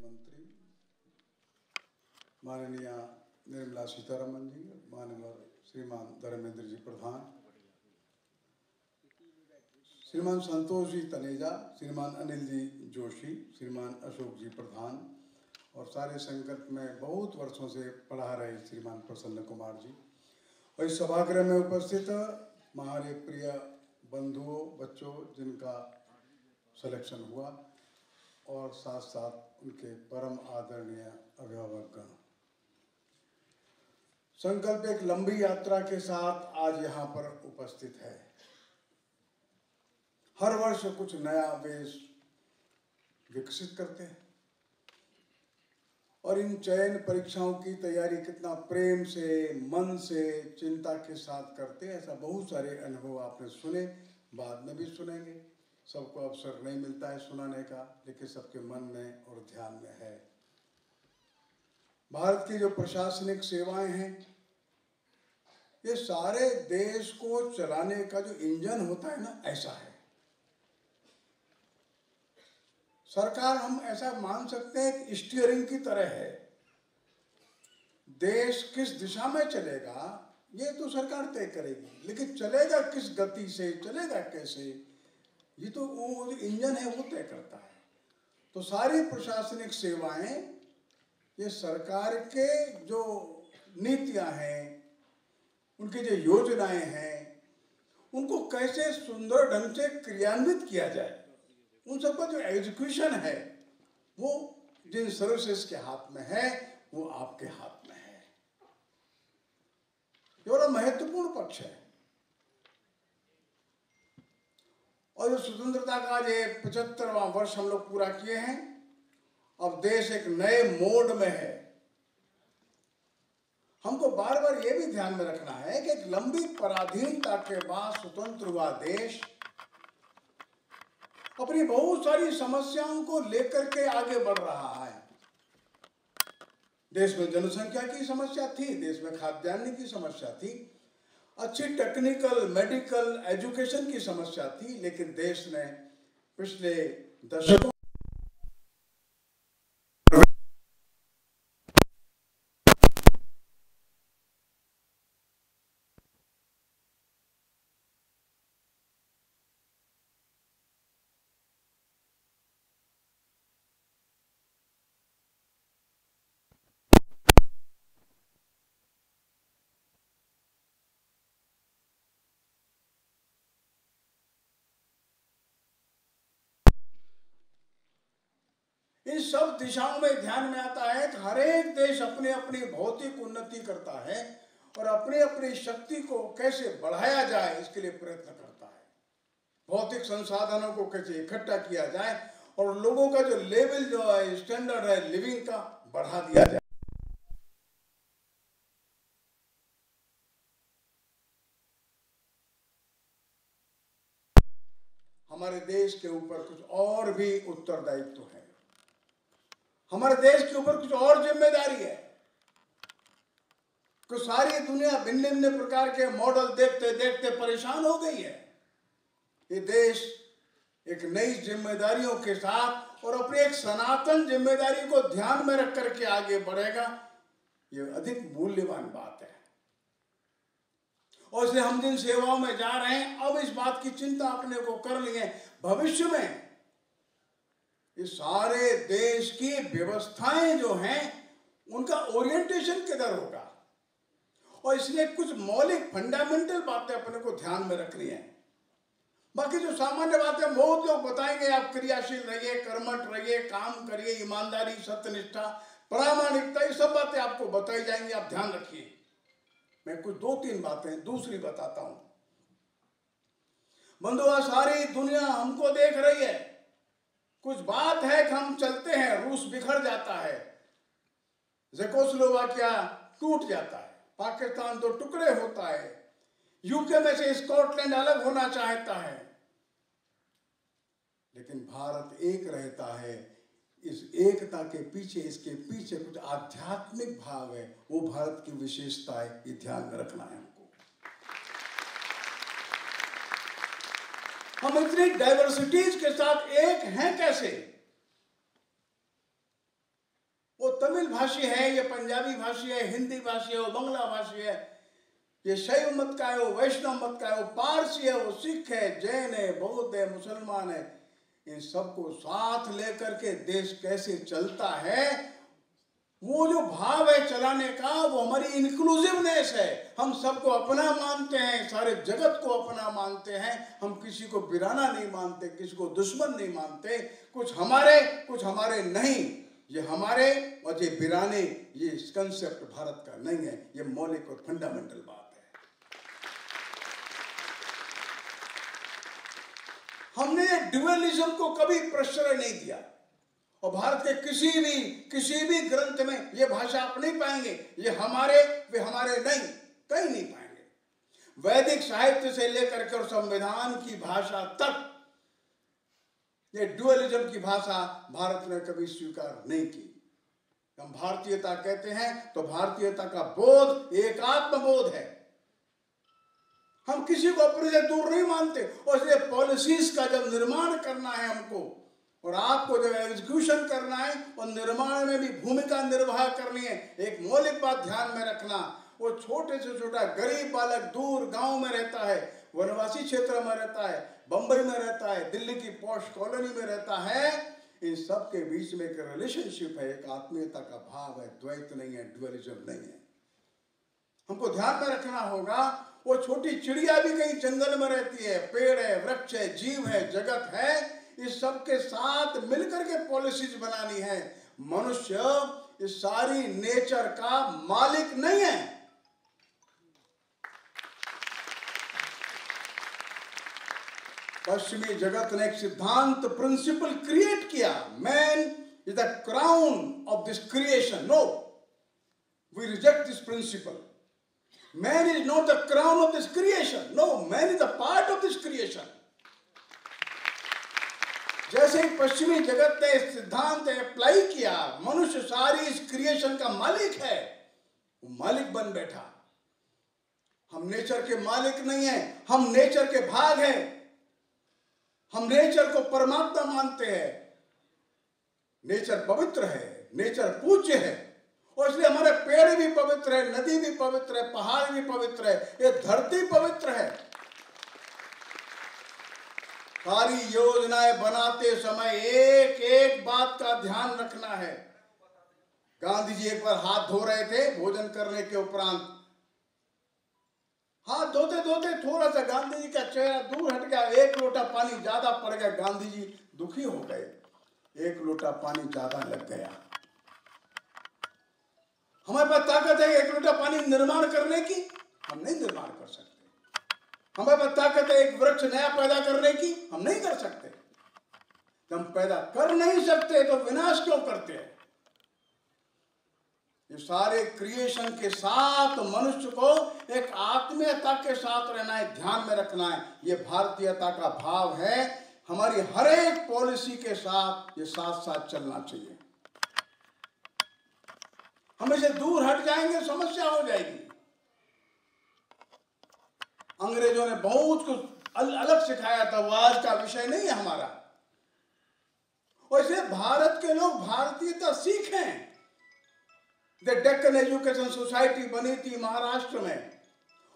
मंत्री माननीय निर्मला सीतारमण जी, माननीय श्रीमान धर्मेंद्र जी प्रधान, श्रीमान संतोष जी तनेजा, श्रीमान अनिल जी जोशी, श्रीमान अशोक जी प्रधान और सारे संकल्प में बहुत वर्षों से पढ़ा रहे श्रीमान प्रसन्न कुमार जी और इस सभागृह में उपस्थित हमारे प्रिय बंधुओं, बच्चों जिनका सिलेक्शन हुआ और साथ साथ उनके परम आदरणीय अभिभावकगण। संकल्प एक लंबी यात्रा के साथ आज यहाँ पर उपस्थित है। हर वर्ष कुछ नया वेश विकसित करते हैं और इन चयन परीक्षाओं की तैयारी कितना प्रेम से, मन से, चिंता के साथ करते हैं। ऐसा बहुत सारे अनुभव आपने सुने, बाद में भी सुनेंगे। सबको अवसर नहीं मिलता है सुनाने का, लेकिन सबके मन में और ध्यान में है। भारत की जो प्रशासनिक सेवाएं हैं, ये सारे देश को चलाने का जो इंजन होता है ना, ऐसा है। सरकार हम ऐसा मान सकते हैं कि स्टीयरिंग की तरह है। देश किस दिशा में चलेगा ये तो सरकार तय करेगी, लेकिन चलेगा किस गति से, चलेगा कैसे, ये तो वो इंजन है, वो तय करता है। तो सारी प्रशासनिक सेवाएं, ये सरकार के जो नीतियां हैं, उनकी जो योजनाएं हैं, उनको कैसे सुंदर ढंग से क्रियान्वित किया जाए, उन सबका जो एग्जीक्यूशन है वो जिन सर्विसेज के हाथ में है वो आपके हाथ में है। ये बड़ा महत्वपूर्ण पक्ष है। और जो स्वतंत्रता का आज 75वां वर्ष हम लोग पूरा किए हैं, अब देश एक नए मोड में है। हमको बार बार ये भी ध्यान में रखना है कि एक लंबी पराधीनता के बाद स्वतंत्र हुआ देश अपनी बहुत सारी समस्याओं को लेकर के आगे बढ़ रहा है। देश में जनसंख्या की समस्या थी, देश में खाद्यान्न की समस्या थी, अच्छी टेक्निकल, मेडिकल, एजुकेशन की समस्या थी, लेकिन देश ने पिछले दशकों इन सब दिशाओं में ध्यान में आता है कि हर एक देश अपने अपनी भौतिक उन्नति करता है और अपनी अपनी शक्ति को कैसे बढ़ाया जाए इसके लिए प्रयत्न करता है। भौतिक संसाधनों को कैसे इकट्ठा किया जाए और लोगों का जो लेवल, जो है स्टैंडर्ड है लिविंग का, बढ़ा दिया जाए। हमारे देश के ऊपर कुछ और भी उत्तरदायित्व है, हमारे देश के ऊपर कुछ और जिम्मेदारी है। कि सारी दुनिया भिन्न भिन्न प्रकार के मॉडल देखते देखते परेशान हो गई है। ये देश एक नई जिम्मेदारियों के साथ और अपनी एक सनातन जिम्मेदारी को ध्यान में रख करके आगे बढ़ेगा, ये अधिक मूल्यवान बात है। और इसलिए हम जिन सेवाओं में जा रहे हैं, अब इस बात की चिंता अपने को कर ली है, भविष्य में ये सारे देश की व्यवस्थाएं जो हैं उनका ओरिएंटेशन किधर होगा। और इसलिए कुछ मौलिक फंडामेंटल बातें अपने को ध्यान में रखनी है। बाकी जो सामान्य बातें बहुत लोग बताएंगे, आप क्रियाशील रहिए, कर्मठ रहिए, काम करिए, ईमानदारी, सत्यनिष्ठा, प्रामाणिकता, ये सब बातें आपको बताई जाएंगी, आप ध्यान रखिए। मैं कुछ 2-3 बातें दूसरी बताता हूं। बंधुआ, सारी दुनिया हमको देख रही है। कुछ बात है कि हम चलते हैं, रूस बिखर जाता है, जेकोस्लोवाकिया टूट जाता है, पाकिस्तान 2 टुकड़े होता है, यूके में से स्कॉटलैंड अलग होना चाहता है, लेकिन भारत एक रहता है। इस एकता के पीछे, इसके पीछे कुछ आध्यात्मिक भाव है, वो भारत की विशेषता है, ये ध्यान में रखना है हमको। हम इतनी डाइवर्सिटीज के साथ एक हैं कैसे? भाषी है, ये पंजाबी भाषी है, हिंदी भाषी है, वो बांग्ला भाषी है, ये शैव मत का है, वो वैष्णव मत का है, वो पारसी है, वो सिख है, जैन है, बौद्ध है, मुसलमान है, इन सबको साथ लेकर के देश कैसे चलता है, वो जो भाव है चलाने का, वो हमारी इंक्लूसिवनेस है। हम सबको अपना मानते हैं, सारे जगत को अपना मानते हैं, हम किसी को बिराना नहीं मानते, किसी को दुश्मन नहीं मानते, कुछ हमारे नहीं, ये हमारे और ये बिराने, ये कंसेप्ट भारत का नहीं है, ये मौलिक और फंडामेंटल बात है। हमने ड्यूअलिज्म को कभी प्रश्रय नहीं दिया, और भारत के किसी भी ग्रंथ में ये भाषा आप नहीं पाएंगे, ये हमारे वे हमारे नहीं, कहीं नहीं पाएंगे। वैदिक साहित्य से लेकर के और संविधान की भाषा तक ये ड्यूअलिज्म की भाषा भारत ने कभी स्वीकार नहीं की। हम भारतीयता कहते हैं तो भारतीयता का बोध एकात्म बोध है, हम किसी को अपने से दूर नहीं मानते, और इसलिए पॉलिसीज का जब निर्माण करना है हमको और आपको जब एग्जीक्यूशन करना है और निर्माण में भी भूमिका निर्वाह करनी है, एक मौलिक बात ध्यान में रखना, वो छोटे से छोटा गरीब बालक दूर गांव में रहता है, वनवासी क्षेत्र में रहता है, बंबई में रहता है, दिल्ली की पॉश कॉलोनी में रहता है, इन सब के बीच में एक रिलेशनशिप है, एक आत्मीयता का भाव है, द्वैत नहीं है, ड्यूअलिज्म नहीं है। हमको ध्यान में रखना होगा, वो छोटी चिड़िया भी कहीं जंगल में रहती है, पेड़ है, वृक्ष है, जीव है, जगत है, इस सब के साथ मिलकर के पॉलिसीज बनानी है। मनुष्य इस सारी नेचर का मालिक नहीं है। पश्चिमी जगत ने एक सिद्धांत प्रिंसिपल क्रिएट किया, man is the crown of this creation. No, we reject this principle. Man is not the crown of this creation. No, man is a part of this creation. जैसे ही पश्चिमी जगत ने इस सिद्धांत अप्लाई किया, मनुष्य सारी इस क्रिएशन का मालिक है, वो मालिक बन बैठा। हम नेचर के मालिक नहीं हैं, हम नेचर के भाग हैं, हम नेचर को परमात्मा मानते हैं। नेचर पवित्र है, नेचर पूज्य है, और इसलिए हमारे पेड़ भी पवित्र है, नदी भी पवित्र है, पहाड़ भी पवित्र है, ये धरती पवित्र है। सारी योजनाएं बनाते समय एक एक बात का ध्यान रखना है। गांधी जी एक बार हाथ धो रहे थे भोजन करने के उपरांत, हाथ धोते धोते थोड़ा सा गांधी जी का चेहरा दूर हट गया, एक लोटा पानी ज्यादा पड़ गया, गांधी जी दुखी हो गए, एक लोटा पानी ज्यादा लग गया। हमारे पास ताकत है एक लोटा पानी निर्माण करने की, हम नहीं निर्माण कर सकते। हमारे पास ताकत है एक वृक्ष नया पैदा करने की, हम नहीं कर सकते। हम पैदा कर नहीं सकते तो विनाश क्यों करते हैं? ये सारे क्रिएशन के साथ मनुष्य को एक आत्मीयता के साथ रहना है, ध्यान में रखना है। ये भारतीयता का भाव है, हमारी हर एक पॉलिसी के साथ ये साथ साथ चलना चाहिए। हम इसे दूर हट जाएंगे, समस्या हो जाएगी। अंग्रेजों ने बहुत कुछ अलग सिखाया था, वो आज का विषय नहीं है हमारा। और इसलिए भारत के लोग भारतीयता सीखें। द डेक्कन एजुकेशन सोसाइटी बनी थी महाराष्ट्र में,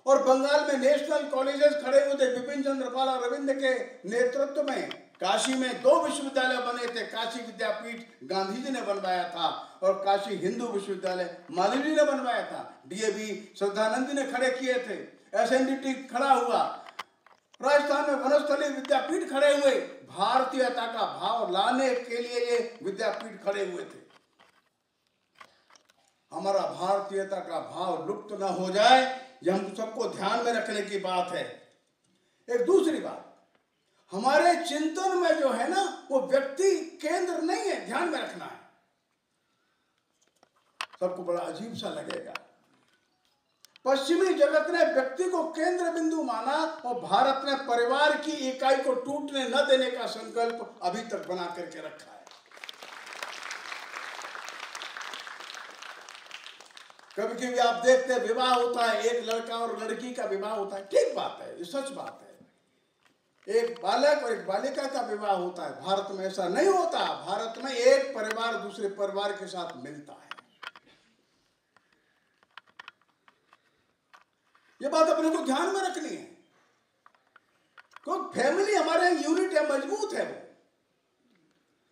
और बंगाल में नेशनल कॉलेजेस खड़े हुए थे बिपिन चंद्र पाल और रविंद्र के नेतृत्व में। काशी में 2 विश्वविद्यालय बने थे, काशी विद्यापीठ गांधी जी ने बनवाया था, और काशी हिंदू विश्वविद्यालय मालवीय जी ने बनवाया था। डीएवी श्रद्धानंद ने खड़े किए थे, एसएनडीटी खड़ा हुआ, राजस्थान में वनस्थली विद्यापीठ खड़े हुए। भारतीयता का भाव लाने के लिए ये विद्यापीठ खड़े हुए थे। हमारा भारतीयता का भाव लुप्त न हो जाए, यह हम सबको ध्यान में रखने की बात है। एक दूसरी बात, हमारे चिंतन में जो है ना, वो व्यक्ति केंद्र नहीं है, ध्यान में रखना है। सबको बड़ा अजीब सा लगेगा, पश्चिमी जगत ने व्यक्ति को केंद्र बिंदु माना, और भारत ने परिवार की इकाई को टूटने न देने का संकल्प अभी तक बना करके रखा है। कभी कभी आप देखते हैं विवाह होता है, एक लड़का और लड़की का विवाह होता है, ठीक बात है, ये सच बात है। एक बालक और एक बालिका का विवाह होता है। भारत में ऐसा नहीं होता। भारत में एक परिवार दूसरे परिवार के साथ मिलता है। ये बात अपने को ध्यान में रखनी है। क्योंकि फैमिली हमारे यूनिट है, मजबूत है वो।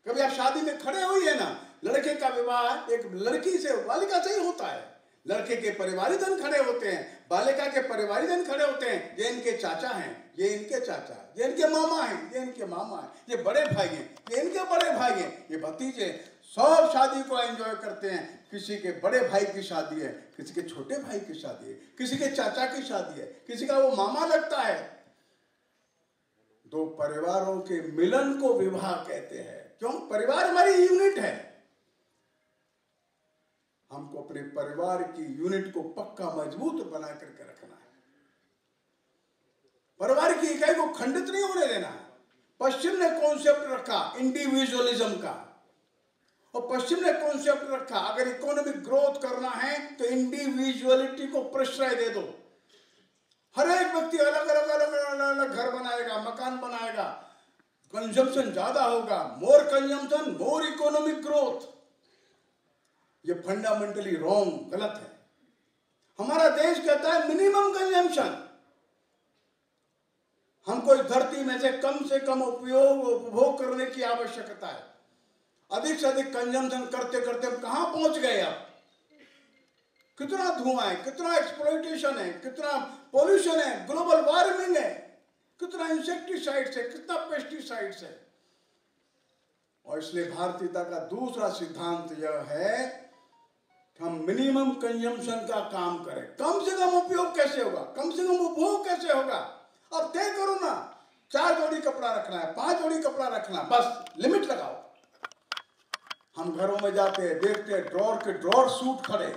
कभी आप शादी में खड़े हुई है ना, लड़के का विवाह एक लड़की से, बालिका से ही होता है। लड़के के परिवारीजन खड़े होते हैं, बालिका के परिवारीजन खड़े होते हैं। ये इनके चाचा हैं, ये इनके चाचा, ये इनके मामा हैं, ये इनके मामा हैं, ये बड़े भाई हैं, ये इनके बड़े भाई हैं, ये भतीजे। सब शादी को एंजॉय करते हैं। किसी के बड़े भाई की शादी है, किसी के छोटे भाई की शादी है, किसी के चाचा की शादी है, किसी का वो मामा लगता है। दो परिवारों के मिलन को विवाह कहते हैं। क्यों? परिवार हमारी यूनिट है। हमको अपने परिवार की यूनिट को पक्का मजबूत बना करके रखना है। परिवार की इकाई को खंडित नहीं होने देना है। पश्चिम ने कॉन्सेप्ट रखा इंडिविजुअलिज्म का, और पश्चिम ने कॉन्सेप्ट रखा अगर इकोनॉमिक ग्रोथ करना है तो इंडिविजुअलिटी को प्रश्रय दे दो। हर एक व्यक्ति अलग अलग अलग अलग घर बनाएगा, मकान बनाएगा, कंजम्पशन ज्यादा होगा, मोर कंजम्पशन मोर इकोनॉमिक ग्रोथ। ये फंडामेंटली रॉन्ग, गलत है। हमारा देश कहता है मिनिमम कंजम्पशन। हमको इस धरती में से कम उपभोग करने की आवश्यकता है। अधिक से अधिक कंजम्पशन करते करते हम कहां पहुंच गए? अब कितना धुआं है, कितना एक्सप्लॉयटेशन है, कितना पोल्यूशन है, ग्लोबल वार्मिंग है, कितना इंसेक्टिसाइड्स है, कितना पेस्टिसाइड्स है। और इसलिए भारतीयता का दूसरा सिद्धांत यह है कि हम मिनिमम कंजम्पशन का काम करें। कम से कम उपयोग कैसे होगा, कम से कम उपभोग कैसे होगा? अब तय करो ना, 4 जोड़ी कपड़ा रखना है, 5 जोड़ी कपड़ा रखना, बस लिमिट लगाओ। हम घरों में जाते हैं, देखते हैं ड्रॉर के ड्रॉर सूट खड़े,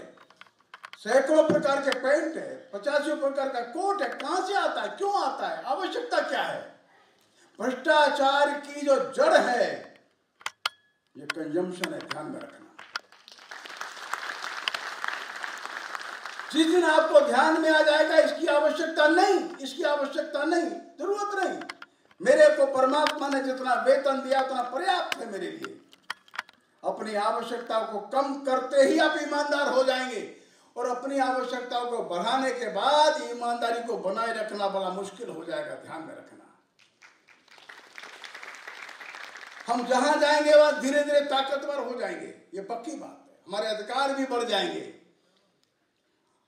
सैकड़ों प्रकार के पैंट है, 50 प्रकार का कोट है। कहां से आता है, क्यों आता है, आवश्यकता क्या है? भ्रष्टाचार की जो जड़ है ये कंजम्पशन है, ध्यान में रखना। जिस दिन आपको ध्यान में आ जाएगा इसकी आवश्यकता नहीं, इसकी आवश्यकता नहीं, जरूरत नहीं, मेरे को परमात्मा ने जितना वेतन दिया उतना पर्याप्त है मेरे लिए। अपनी आवश्यकताओं को कम करते ही आप ईमानदार हो जाएंगे, और अपनी आवश्यकताओं को बढ़ाने के बाद ईमानदारी को बनाए रखना बड़ा मुश्किल हो जाएगा। ध्यान में रखना, हम जहां जाएंगे वहां धीरे धीरे ताकतवर हो जाएंगे, ये पक्की बात है। हमारे अधिकार भी बढ़ जाएंगे।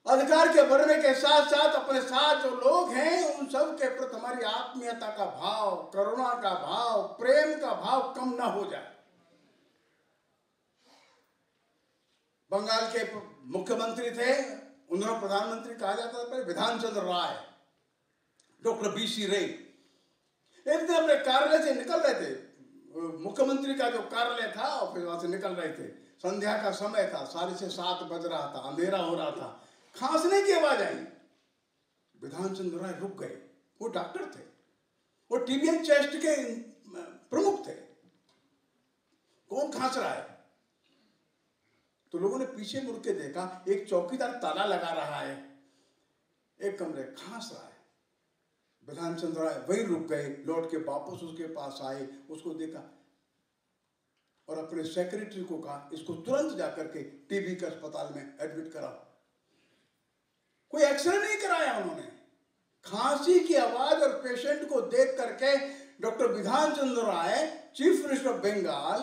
अधिकार के बढ़ने के साथ साथ अपने साथ जो लोग हैं उन सब के प्रति हमारी आत्मीयता का भाव, करुणा का भाव, प्रेम का भाव कम ना हो जाए। बंगाल के मुख्यमंत्री थे, उन्होंने प्रधानमंत्री कहा जाता था विधान चंद्र राय, डॉक्टर BC रे। एक दिन अपने कार्यालय से निकल रहे थे, मुख्यमंत्री का जो कार्यालय था और फिर वहां से निकल रहे थे। संध्या का समय था, 6:30 बज रहा था, अंधेरा हो रहा था। खांसने की आवाज आई, विधान चंद्र राय रुक गए। वो डॉक्टर थे, वो टीबी एंड चेस्ट के प्रमुख थे। कौन खांस रहा है? तो लोगों ने पीछे मुड़ के देखा, एक चौकीदार ताला लगा रहा है, एक कमरे खांस रहा है। विधान चंद्र राय वहीं रुक गए, लौट के वापस उसके पास आए, उसको देखा और अपने सेक्रेटरी को कहा इसको तुरंत जाकर के टीबी के अस्पताल में एडमिट कराओ। कोई एक्सरे नहीं कराया उन्होंने। खांसी की आवाज और पेशेंट को देख करके doctor Bidhan Chandra Rai, chief minister of Bengal,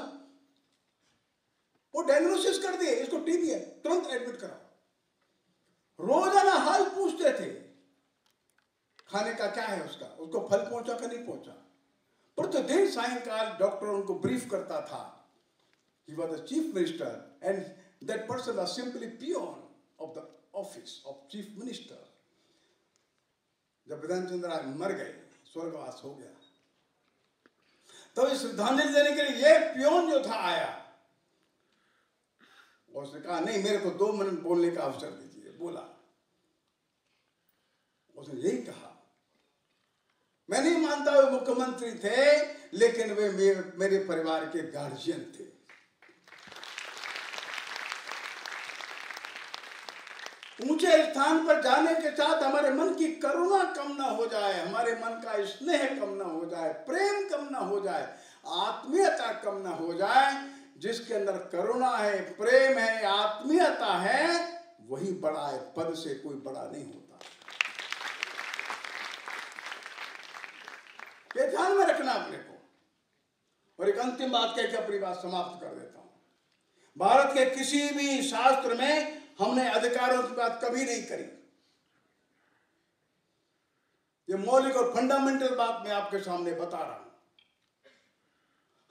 वो डायग्नोसिस कर दिए इसको टीबी है, तुरंत एडमिट कराओ। रोजाना हाल पूछते थे, खाने का क्या है उसका, उसको फल पहुंचा कि नहीं पहुंचा। प्रतिदिन सायंकाल डॉक्टर उनको ब्रीफ करता था। He was the chief minister and that person was simply peon of the office of chief minister. जब विधान चंद्र राय मर गए, स्वर्गवास हो गया, तो इस श्रद्धांजलि देने के लिए ये पियोन जो था आया, उसने कहा नहीं मेरे को 2 मिनट बोलने का अवसर दीजिए। बोला, उसने यही कहा, मैं नहीं मानता वे मुख्यमंत्री थे, लेकिन वे मेरे परिवार के गार्जियन थे। ऊंचे स्थान पर जाने के साथ हमारे मन की करुणा कम ना हो जाए, हमारे मन का स्नेह कम ना हो जाए, प्रेम कम ना हो जाए, आत्मीयता कम ना हो जाए। जिसके अंदर करुणा है, प्रेम है, आत्मीयता है, वही बड़ा है। पद से कोई बड़ा नहीं होता। ये ध्यान में रखना अपने को। और एक अंतिम बात कह के अपनी बात समाप्त कर देता हूं। भारत के किसी भी शास्त्र में हमने अधिकारों की बात कभी नहीं करी। ये मौलिक और फंडामेंटल बात मैं आपके सामने बता रहा हूं।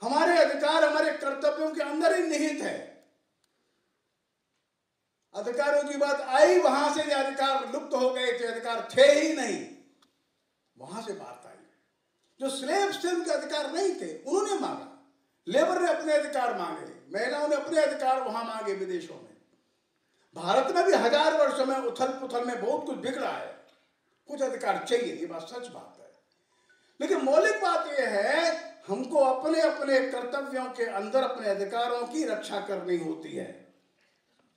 हमारे अधिकार हमारे कर्तव्यों के अंदर ही निहित है। अधिकारों की बात आई वहां से, अधिकार लुप्त हो गए थे, अधिकार थे ही नहीं, वहां से बात आई। जो स्लेव्स थे उनके अधिकार नहीं थे, उन्होंने मांगा। लेबर ने अपने अधिकार मांगे, महिलाओं ने अपने अधिकार वहां मांगे विदेशों में। भारत में भी 1000 वर्षों में उथल पुथल में बहुत कुछ बिगड़ा है, कुछ अधिकार चाहिए, ये बात सच बात है। लेकिन मौलिक बात यह है, हमको अपने अपने कर्तव्यों के अंदर अपने अधिकारों की रक्षा करनी होती है।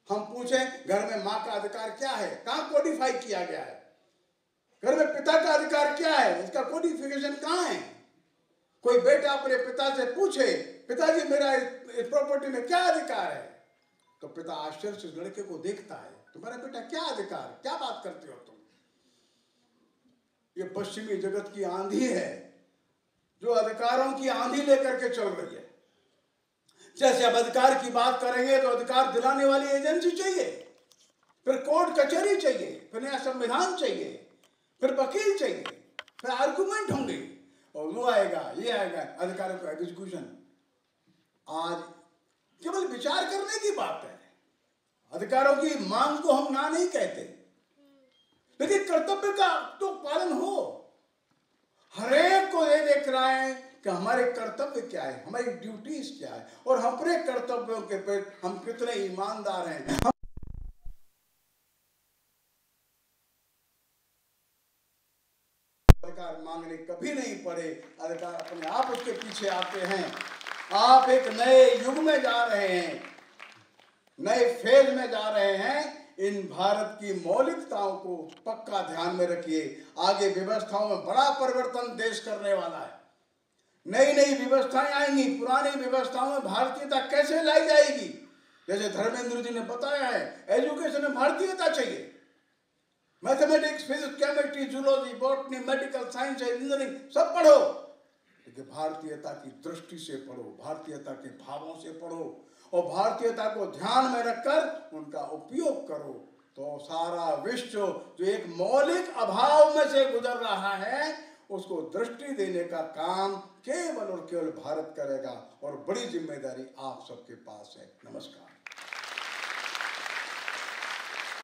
हम पूछें घर में मां का अधिकार क्या है, कहां कोडिफाई किया गया है? घर में पिता का अधिकार क्या है, इसका कोडिफिकेशन कहां है? कोई बेटा अपने पिता से पूछे, पिताजी मेरा इस प्रॉपर्टी में क्या अधिकार है, तो पिता आश्चर्य से लड़के को देखता है, तुम्हारा बेटा क्या अधिकार, क्या बात करते हो तुम? ये पश्चिमी जगत की आंधी है जो अधिकारों की आंधी लेकर के चल रही है। जैसे अब अधिकार की बात करेंगे तो अधिकार दिलाने वाली एजेंसी चाहिए, फिर कोर्ट कचहरी चाहिए, फिर नया संविधान चाहिए, फिर वकील चाहिए, फिर आर्गुमेंट होंगे, और वो आएगा, ये आएगा, अधिकारों का एग्जीक्यूशन। आज केवल विचार करने की बात है। अधिकारों की मांग को हम ना नहीं कहते, लेकिन कर्तव्य का तो पालन हो। हर एक को ये देख रहा है कि हमारे कर्तव्य क्या है, हमारी ड्यूटीज क्या है, और हम अपने कर्तव्यों के प्रति हम कितने ईमानदार हैं। अधिकार मांगने कभी नहीं पड़े, अधिकार अपने आप उसके पीछे आते हैं। आप एक नए युग में जा रहे हैं, नए फेज में जा रहे हैं। इन भारत की मौलिकताओं को पक्का ध्यान में रखिए। आगे व्यवस्थाओं में बड़ा परिवर्तन देश करने वाला है। नई नई व्यवस्थाएं आएंगी, पुरानी व्यवस्थाओं में भारतीयता कैसे लाई जाएगी? जैसे धर्मेंद्र जी ने बताया है, एजुकेशन में भारतीयता चाहिए। Mathematics, physics, chemistry, zoology, botany, medical science, engineering सब पढ़ो, लेकिन भारतीयता की दृष्टि से पढ़ो, भारतीयता के भावों से पढ़ो, और भारतीयता को ध्यान में रखकर उनका उपयोग करो। तो सारा विश्व जो एक मौलिक अभाव में से गुजर रहा है, उसको दृष्टि देने का काम केवल और केवल भारत करेगा, और बड़ी जिम्मेदारी आप सबके पास है। नमस्कार।